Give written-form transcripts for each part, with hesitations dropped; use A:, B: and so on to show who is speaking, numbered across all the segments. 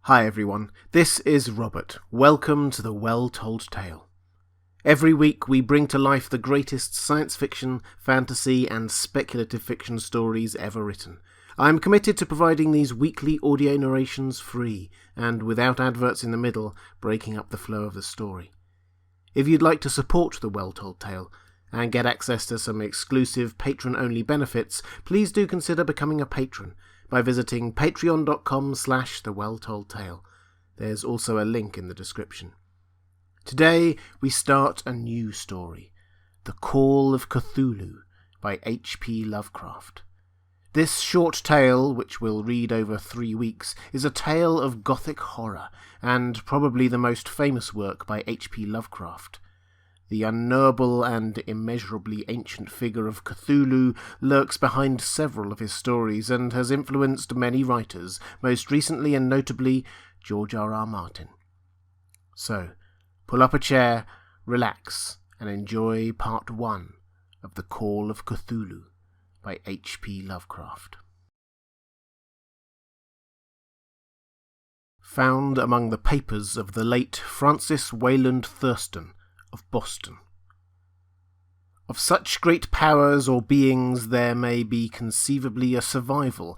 A: Hi everyone, this is Robert. Welcome to the Well-Told Tale. Every week we bring to life the greatest science fiction, fantasy and speculative fiction stories ever written. I'm committed to providing these weekly audio narrations free, and without adverts in the middle, breaking up the flow of the story. If you'd like to support the Well-Told Tale, and get access to some exclusive patron-only benefits, please do consider becoming a patron by visiting patreon.com/thewelltoldtale. There's also a link in the description. Today we start a new story, The Call of Cthulu by H.P Lovecraft. This short tale, which we'll read over 3 weeks, is a tale of Gothic horror, and probably the most famous work by H.P Lovecraft. The unknowable and immeasurably ancient figure of Cthulhu lurks behind several of his stories and has influenced many writers, most recently and notably George R.R. Martin. So, pull up a chair, relax, and enjoy part 1 of The Call of Cthulu by H.P. Lovecraft. Found among the papers of the late Francis Wayland Thurston of Boston. Of such great powers or beings there may be conceivably a survival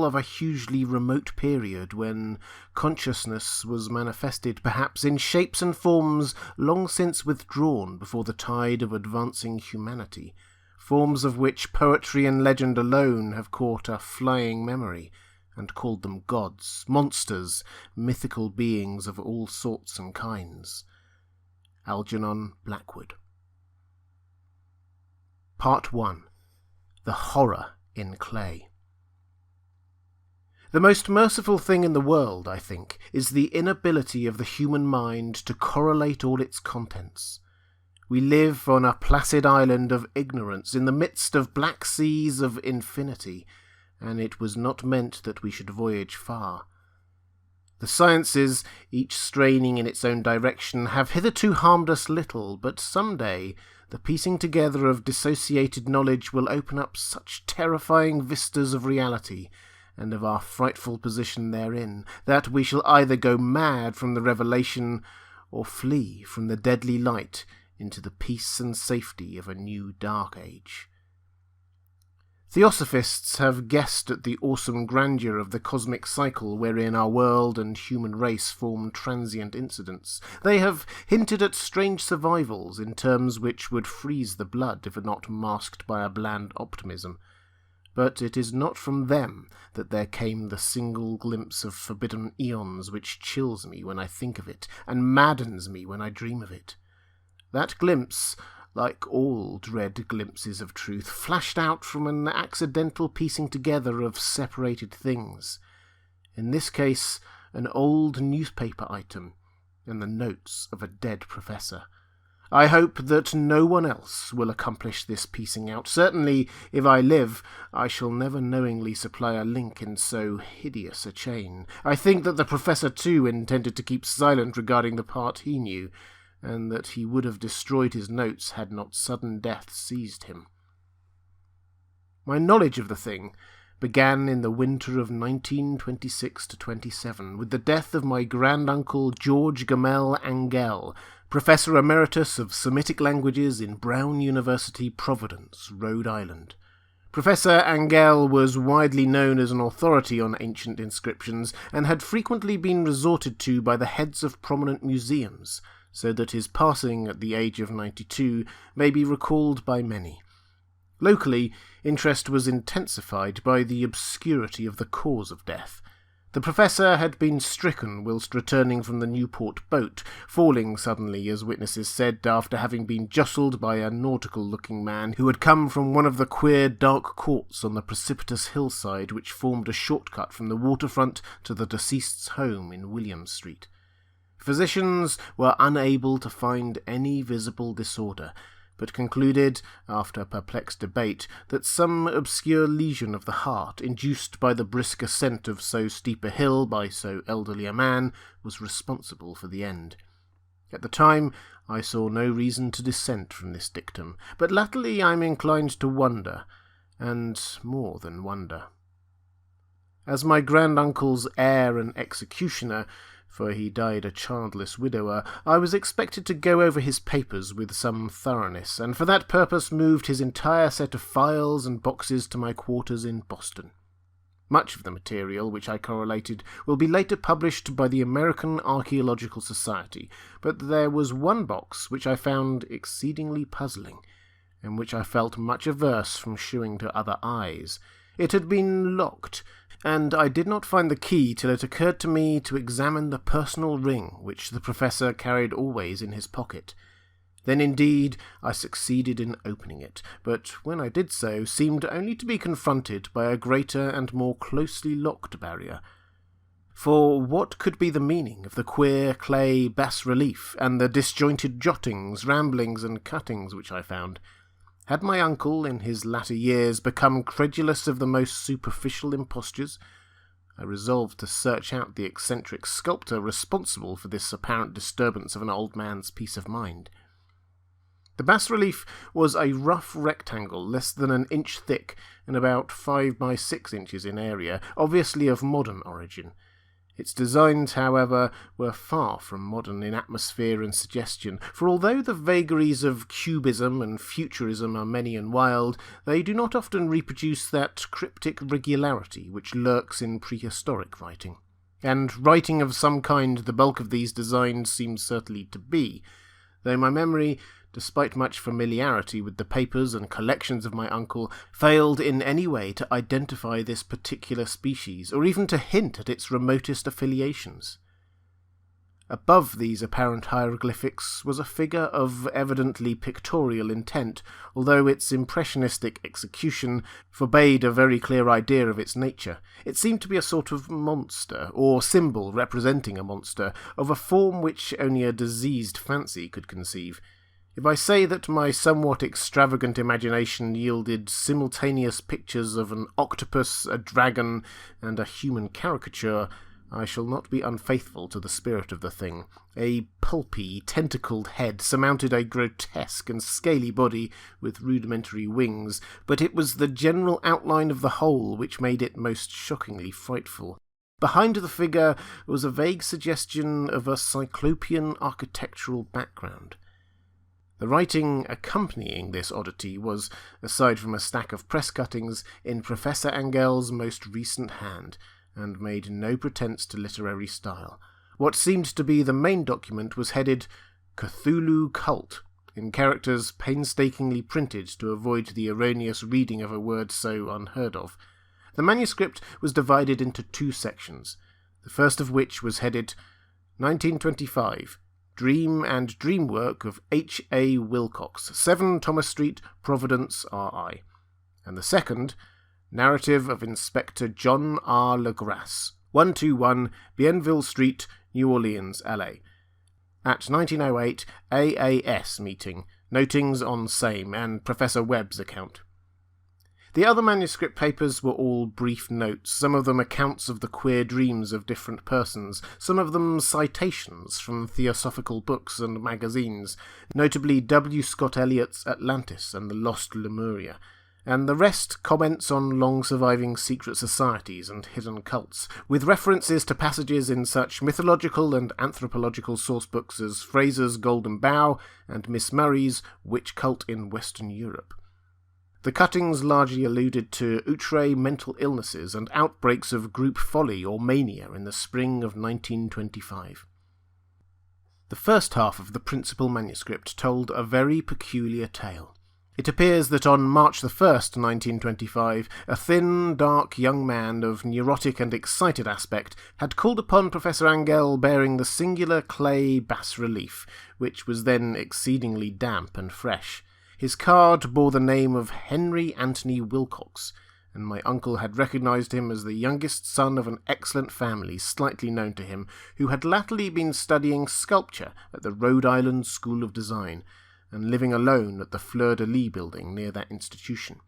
A: of a hugely remote period when consciousness was manifested perhaps in shapes and forms long since withdrawn before the tide of advancing humanity, forms of which poetry and legend alone have caught a flying memory, and called them gods, monsters, mythical beings of all sorts and kinds. Algernon Blackwood. Part 1. The Horror in Clay. The most merciful thing in the world, I think, is the inability of the human mind to correlate all its contents. We live on a placid island of ignorance in the midst of black seas of infinity, and it was not meant that we should voyage far. The sciences, each straining in its own direction, have hitherto harmed us little, but some day the piecing together of dissociated knowledge will open up such terrifying vistas of reality, and of our frightful position therein, that we shall either go mad from the revelation, or flee from the deadly light into the peace and safety of a new dark age. Theosophists have guessed at the awesome grandeur of the cosmic cycle wherein our world and human race form transient incidents. They have hinted at strange survivals in terms which would freeze the blood if not masked by a bland optimism. But it is not from them that there came the single glimpse of forbidden eons which chills me when I think of it, and maddens me when I dream of it. That glimpse, like all dread glimpses of truth, flashed out from an accidental piecing together of separated things. In this case, an old newspaper item, and the notes of a dead professor. I hope that no one else will accomplish this piecing out. Certainly, if I live, I shall never knowingly supply a link in so hideous a chain. I think that the professor, too, intended to keep silent regarding the part he knew, and that he would have destroyed his notes had not sudden death seized him. My knowledge of the thing began in the winter of 1926-27, with the death of my granduncle George Gamel Angell, Professor Emeritus of Semitic Languages in Brown University, Providence, Rhode Island. Professor Angell was widely known as an authority on ancient inscriptions, and had frequently been resorted to by the heads of prominent museums, so that his passing at the age of 92 may be recalled by many. Locally, interest was intensified by the obscurity of the cause of death. The professor had been stricken whilst returning from the Newport boat, falling suddenly, as witnesses said, after having been jostled by a nautical-looking man who had come from one of the queer dark courts on the precipitous hillside which formed a shortcut from the waterfront to the deceased's home in William Street. Physicians were unable to find any visible disorder, but concluded, after perplexed debate, that some obscure lesion of the heart, induced by the brisk ascent of so steep a hill by so elderly a man, was responsible for the end. At the time, I saw no reason to dissent from this dictum, but latterly I am inclined to wonder, and more than wonder. As my granduncle's heir and executioner, for he died a childless widower, I was expected to go over his papers with some thoroughness, and for that purpose moved his entire set of files and boxes to my quarters in Boston. Much of the material which I correlated will be later published by the American Archaeological Society, but there was one box which I found exceedingly puzzling, and which I felt much averse from shewing to other eyes. It had been locked, and I did not find the key till it occurred to me to examine the personal ring which the professor carried always in his pocket. Then indeed I succeeded in opening it, but when I did so seemed only to be confronted by a greater and more closely locked barrier. For what could be the meaning of the queer clay bas-relief and the disjointed jottings, ramblings, and cuttings which I found? Had my uncle, in his latter years, become credulous of the most superficial impostures? I resolved to search out the eccentric sculptor responsible for this apparent disturbance of an old man's peace of mind. The bas-relief was a rough rectangle less than an inch thick and about 5 by 6 inches in area, obviously of modern origin. Its designs, however, were far from modern in atmosphere and suggestion, for although the vagaries of cubism and futurism are many and wild, they do not often reproduce that cryptic regularity which lurks in prehistoric writing. And writing of some kind the bulk of these designs seems certainly to be, though my memory, despite much familiarity with the papers and collections of my uncle, failed in any way to identify this particular species, or even to hint at its remotest affiliations. Above these apparent hieroglyphics was a figure of evidently pictorial intent, although its impressionistic execution forbade a very clear idea of its nature. It seemed to be a sort of monster, or symbol representing a monster, of a form which only a diseased fancy could conceive. If I say that my somewhat extravagant imagination yielded simultaneous pictures of an octopus, a dragon, and a human caricature, I shall not be unfaithful to the spirit of the thing. A pulpy, tentacled head surmounted a grotesque and scaly body with rudimentary wings, but it was the general outline of the whole which made it most shockingly frightful. Behind the figure was a vague suggestion of a cyclopean architectural background. The writing accompanying this oddity was, aside from a stack of press cuttings, in Professor Angel's most recent hand, and made no pretence to literary style. What seemed to be the main document was headed Cthulu Cult, in characters painstakingly printed to avoid the erroneous reading of a word so unheard of. The manuscript was divided into 2 sections, the first of which was headed 1925, Dream and Dream Work of H.A. Wilcox, 7 Thomas Street, Providence, R.I. And the second, Narrative of Inspector John R. Legrasse, 121 Bienville Street, New Orleans, L.A. At 1908 AAS meeting, notings on same, and Professor Webb's account. The other manuscript papers were all brief notes, some of them accounts of the queer dreams of different persons, some of them citations from theosophical books and magazines, notably W. Scott Eliot's Atlantis and the Lost Lemuria, and the rest comments on long-surviving secret societies and hidden cults, with references to passages in such mythological and anthropological sourcebooks as Fraser's Golden Bough and Miss Murray's Witch Cult in Western Europe. The cuttings largely alluded to outre mental illnesses and outbreaks of group folly or mania in the spring of 1925. The first half of the principal manuscript told a very peculiar tale. It appears that on March 1st, 1925, a thin, dark young man of neurotic and excited aspect had called upon Professor Angell bearing the singular clay bas-relief, which was then exceedingly damp and fresh. His card bore the name of Henry Anthony Wilcox, and my uncle had recognised him as the youngest son of an excellent family slightly known to him, who had latterly been studying sculpture at the Rhode Island School of Design, and living alone at the Fleur-de-Lis building near that institution.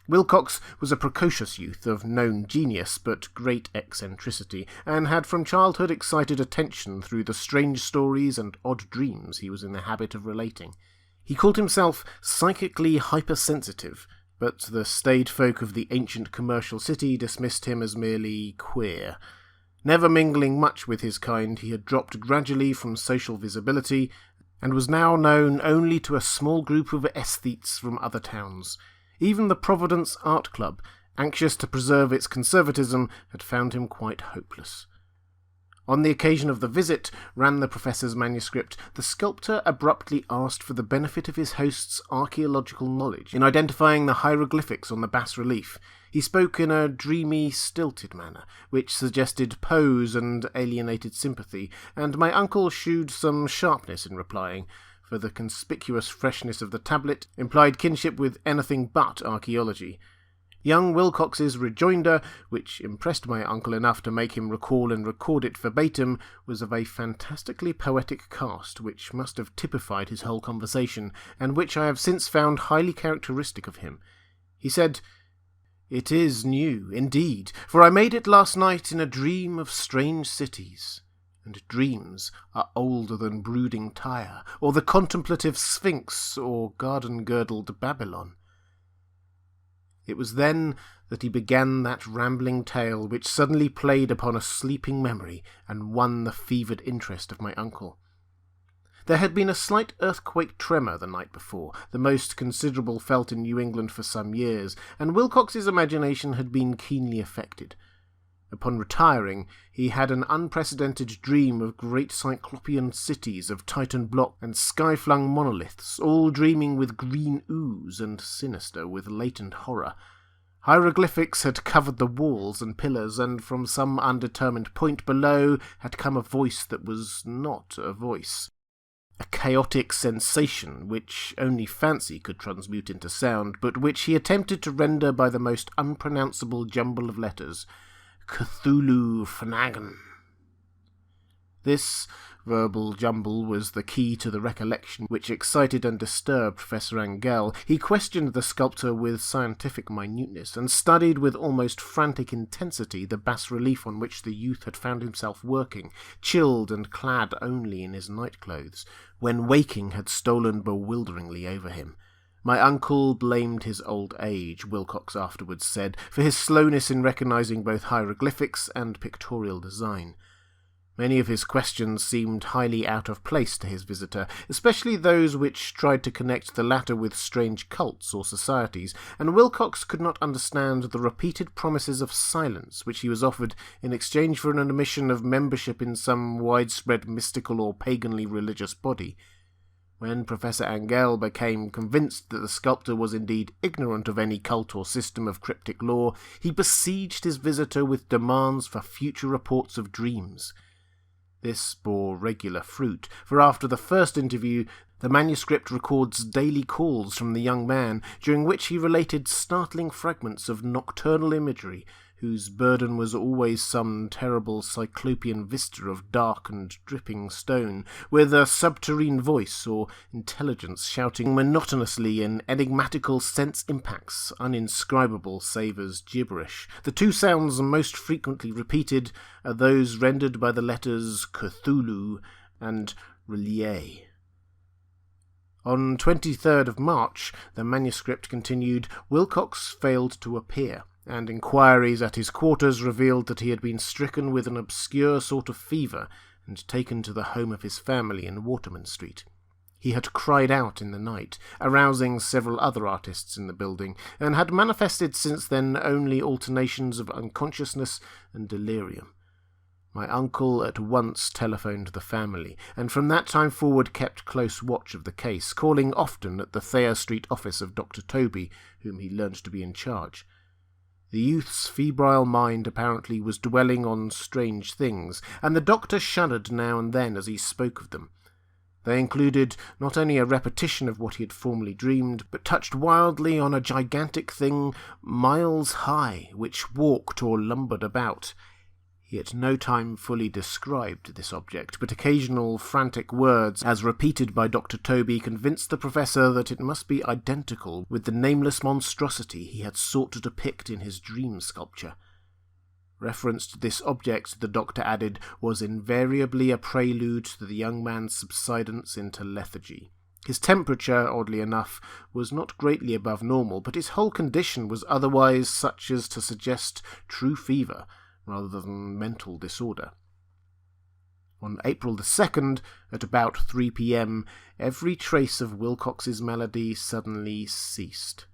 A: Wilcox was a precocious youth of known genius but great eccentricity, and had from childhood excited attention through the strange stories and odd dreams he was in the habit of relating. He called himself psychically hypersensitive, but the staid folk of the ancient commercial city dismissed him as merely queer. Never mingling much with his kind, he had dropped gradually from social visibility, and was now known only to a small group of aesthetes from other towns. Even the Providence Art Club, anxious to preserve its conservatism, had found him quite hopeless. On the occasion of the visit, ran the professor's manuscript, the sculptor abruptly asked for the benefit of his host's archaeological knowledge in identifying the hieroglyphics on the bas-relief. He spoke in a dreamy, stilted manner, which suggested pose and alienated sympathy, and my uncle shewed some sharpness in replying, for the conspicuous freshness of the tablet implied kinship with anything but archaeology. Young Wilcox's rejoinder, which impressed my uncle enough to make him recall and record it verbatim, was of a fantastically poetic cast which must have typified his whole conversation, and which I have since found highly characteristic of him. He said, "It is new, indeed, for I made it last night in a dream of strange cities, and dreams are older than brooding Tyre, or the contemplative Sphinx, or garden-girdled Babylon." It was then that he began that rambling tale which suddenly played upon a sleeping memory and won the fevered interest of my uncle. There had been a slight earthquake tremor the night before, the most considerable felt in New England for some years, and Wilcox's imagination had been keenly affected. Upon retiring, he had an unprecedented dream of great cyclopean cities of Titan block and sky-flung monoliths, all dreaming with green ooze and sinister with latent horror. Hieroglyphics had covered the walls and pillars, and from some undetermined point below had come a voice that was not a voice. A chaotic sensation which only fancy could transmute into sound, but which he attempted to render by the most unpronounceable jumble of letters. Cthulu Fnagan. This verbal jumble was the key to the recollection which excited and disturbed Professor Angell. He questioned the sculptor with scientific minuteness, and studied with almost frantic intensity the bas-relief on which the youth had found himself working, chilled and clad only in his night-clothes, when waking had stolen bewilderingly over him. My uncle blamed his old age, Wilcox afterwards said, for his slowness in recognizing both hieroglyphics and pictorial design. Many of his questions seemed highly out of place to his visitor, especially those which tried to connect the latter with strange cults or societies, and Wilcox could not understand the repeated promises of silence which he was offered in exchange for an admission of membership in some widespread mystical or paganly religious body. When Professor Angell became convinced that the sculptor was indeed ignorant of any cult or system of cryptic lore, he besieged his visitor with demands for future reports of dreams. This bore regular fruit, for after the first interview, the manuscript records daily calls from the young man, during which he related startling fragments of nocturnal imagery, whose burden was always some terrible cyclopean vista of dark and dripping stone, with a subterrene voice or intelligence shouting monotonously in enigmatical sense impacts, uninscribable save as gibberish. The two sounds most frequently repeated are those rendered by the letters Cthulu and Relie. On 23rd of March, the manuscript continued, Wilcox failed to appear, and inquiries at his quarters revealed that he had been stricken with an obscure sort of fever and taken to the home of his family in Waterman Street. He had cried out in the night, arousing several other artists in the building, and had manifested since then only alternations of unconsciousness and delirium. My uncle at once telephoned the family, and from that time forward kept close watch of the case, calling often at the Thayer Street office of Dr. Toby, whom he learned to be in charge. The youth's febrile mind apparently was dwelling on strange things, and the doctor shuddered now and then as he spoke of them. They included not only a repetition of what he had formerly dreamed, but touched wildly on a gigantic thing miles high, which walked or lumbered about. He at no time fully described this object, but occasional frantic words, as repeated by Dr. Toby, convinced the professor that it must be identical with the nameless monstrosity he had sought to depict in his dream sculpture. Reference to this object, the doctor added, was invariably a prelude to the young man's subsidence into lethargy. His temperature, oddly enough, was not greatly above normal, but his whole condition was otherwise such as to suggest true fever rather than mental disorder. On April the 2nd, at about 3 p.m., every trace of Wilcox's malady suddenly ceased.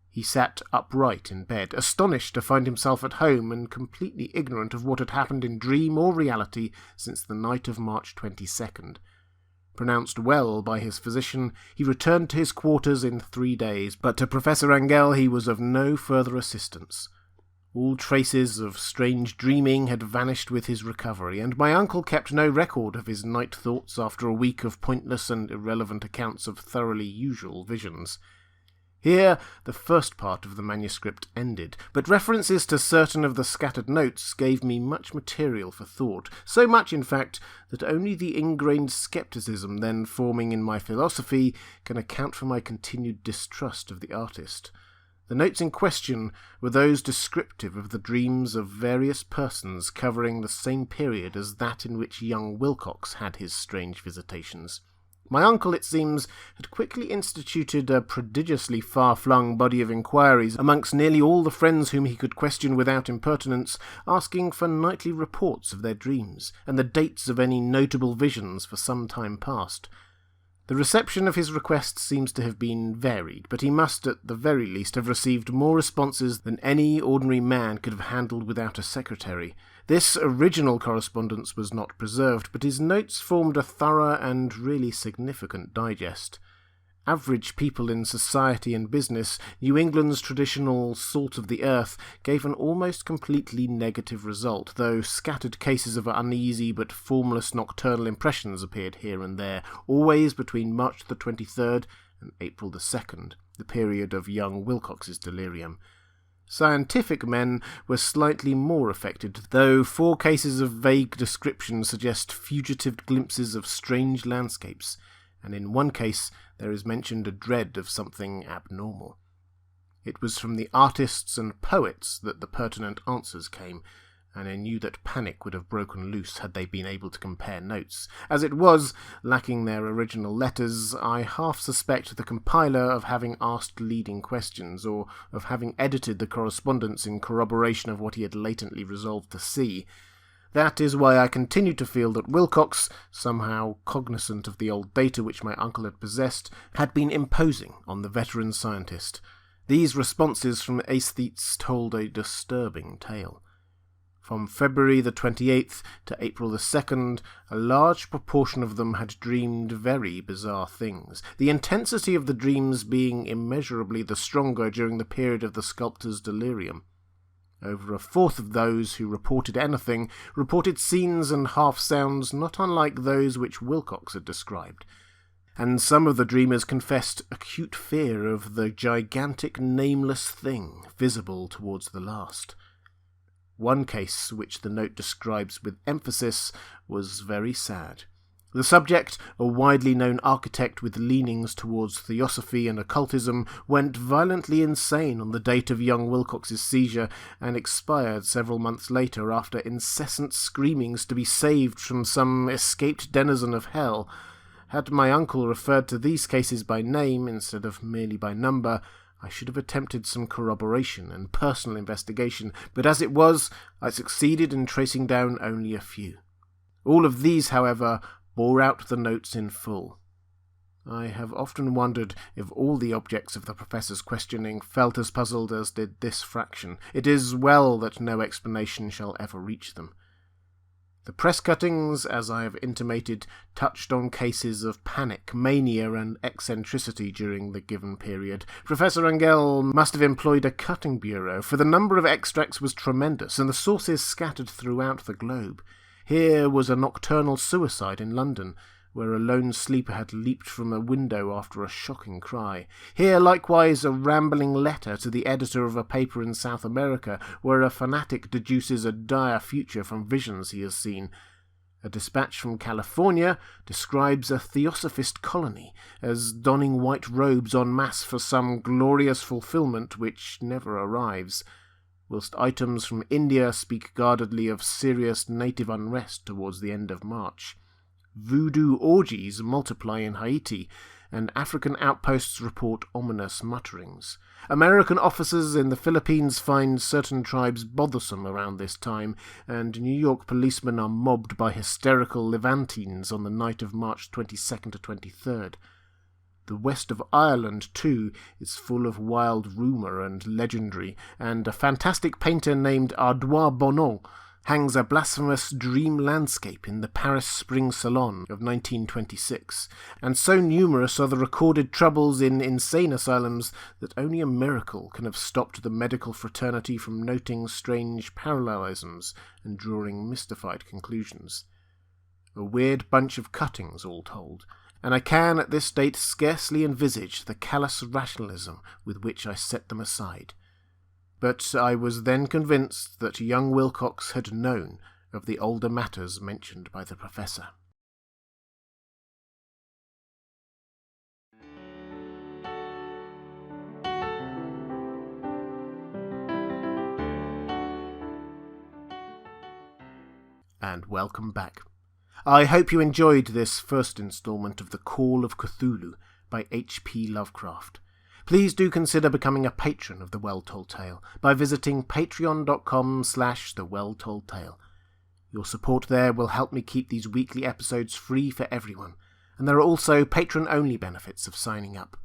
A: He sat upright in bed, astonished to find himself at home and completely ignorant of what had happened in dream or reality since the night of March 22nd. Pronounced well by his physician, he returned to his quarters in 3 days, but to Professor Angell he was of no further assistance. All traces of strange dreaming had vanished with his recovery, and my uncle kept no record of his night thoughts after a week of pointless and irrelevant accounts of thoroughly usual visions. Here the first part of the manuscript ended, but references to certain of the scattered notes gave me much material for thought, so much, in fact, that only the ingrained scepticism then forming in my philosophy can account for my continued distrust of the artist. The notes in question were those descriptive of the dreams of various persons covering the same period as that in which young Wilcox had his strange visitations. My uncle, it seems, had quickly instituted a prodigiously far-flung body of inquiries amongst nearly all the friends whom he could question without impertinence, asking for nightly reports of their dreams, and the dates of any notable visions for some time past. The reception of his request seems to have been varied, but he must at the very least have received more responses than any ordinary man could have handled without a secretary. This original correspondence was not preserved, but his notes formed a thorough and really significant digest. Average people in society and business, New England's traditional salt of the earth, gave an almost completely negative result, though scattered cases of uneasy but formless nocturnal impressions appeared here and there, always between March the 23rd and April the 2nd, the period of young Wilcox's delirium. Scientific men were slightly more affected, though 4 cases of vague description suggest fugitive glimpses of strange landscapes, and in one case there is mentioned a dread of something abnormal. It was from the artists and poets that the pertinent answers came, and I knew that panic would have broken loose had they been able to compare notes. As it was, lacking their original letters, I half suspect the compiler of having asked leading questions, or of having edited the correspondence in corroboration of what he had latently resolved to see. That is why I continue to feel that Wilcox, somehow cognizant of the old data which my uncle had possessed, had been imposing on the veteran scientist. These responses from aesthetes told a disturbing tale. From February the 28th to April the 2nd, a large proportion of them had dreamed very bizarre things, the intensity of the dreams being immeasurably the stronger during the period of the sculptor's delirium. Over a fourth of those who reported anything reported scenes and half-sounds not unlike those which Wilcox had described, and some of the dreamers confessed acute fear of the gigantic nameless thing visible towards the last. One case, which the note describes with emphasis, was very sad. The subject, a widely known architect with leanings towards theosophy and occultism, went violently insane on the date of young Wilcox's seizure and expired several months later after incessant screamings to be saved from some escaped denizen of hell. Had my uncle referred to these cases by name instead of merely by number, I should have attempted some corroboration and personal investigation, but as it was, I succeeded in tracing down only a few. All of these, however, bore out the notes in full. I have often wondered if all the objects of the professor's questioning felt as puzzled as did this fraction. It is well that no explanation shall ever reach them. The press cuttings, as I have intimated, touched on cases of panic, mania, and eccentricity during the given period. Professor Angell must have employed a cutting bureau, for the number of extracts was tremendous, and the sources scattered throughout the globe. Here was a nocturnal suicide in London, where a lone sleeper had leaped from a window after a shocking cry. Here, likewise, a rambling letter to the editor of a paper in South America, where a fanatic deduces a dire future from visions he has seen. A dispatch from California describes a theosophist colony as donning white robes en masse for some glorious fulfilment which never arrives, whilst items from India speak guardedly of serious native unrest towards the end of March. Voodoo orgies multiply in Haiti, and African outposts report ominous mutterings. American officers in the Philippines find certain tribes bothersome around this time, and New York policemen are mobbed by hysterical Levantines on the night of March 22nd to 23rd. The west of Ireland, too, is full of wild rumour and legendary, and a fantastic painter named Ardois Bonneau hangs a blasphemous dream landscape in the Paris Spring Salon of 1926, and so numerous are the recorded troubles in insane asylums that only a miracle can have stopped the medical fraternity from noting strange parallelisms and drawing mystified conclusions. A weird bunch of cuttings, all told, and I can at this date scarcely envisage the callous rationalism with which I set them aside. But I was then convinced that young Wilcox had known of the older matters mentioned by the professor. And welcome back. I hope you enjoyed this first instalment of The Call of Cthulhu by H.P. Lovecraft. Please do consider becoming a patron of The Well-Told Tale by visiting patreon.com/thewelltoldtale. Your support there will help me keep these weekly episodes free for everyone, and there are also patron-only benefits of signing up.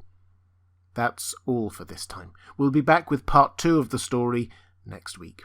A: That's all for this time. We'll be back with part 2 of the story next week.